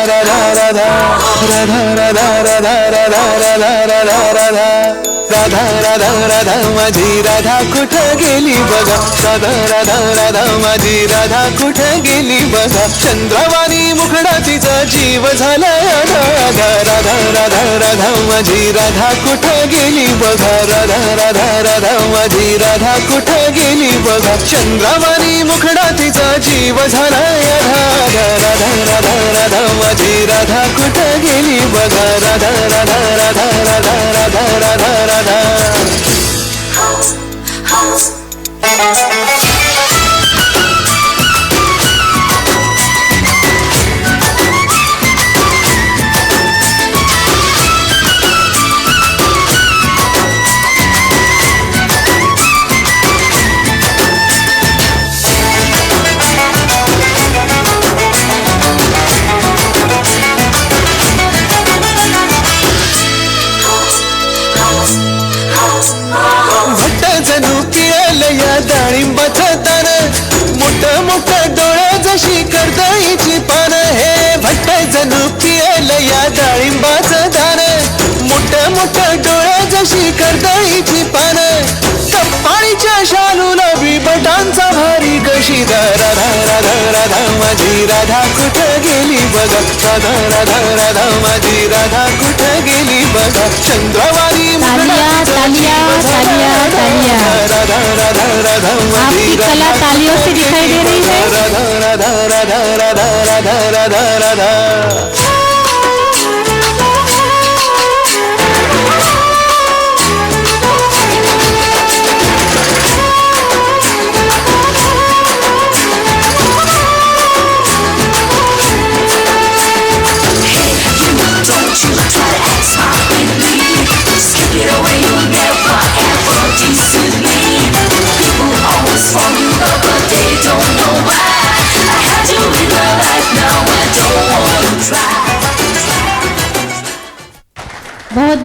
राधा राधा राधा राधा राधा राधा राधा राधा राधा राधा राधा राधा माझी राधा कुठं गेली बघा राधा राधा राधा माझी राधा कुठं गेली बघा चंद्रवाणी मुखडा तिचा जीव झाला राधा राधा राधा राधा माझी राधा कुठं गेली बघा राधा राधा राधा माझी राधा कुठं गेली बघा चंद्रवाणी मुखडा तिचा जीव झाला राधा राधा राधा राधा माझी राधा कुठं गेली बघा राधा राधा राधा राधा राधा राधा राधा जणू पिळलया डाळिंबाचं दान मोठं मोठं डोळं जशी कर्दळीची पान हे भट्ट जणू पिळलया डाळिंबाचं दान मोठं मोठं डोळं जशी कर्दळीची पान कपाळीच्या शालूला बिबटांचा भारी कशी राधा राधा राधा माझी राधा कुठं गेली बघा राधा राधा राधा माझी राधा कुठं गेली बघा चंद्रवाणी राधा राधा राधा आपकी कला तालियों से दिखाई दे रही है। राधा राधा राधा राधा राधा राधा राधा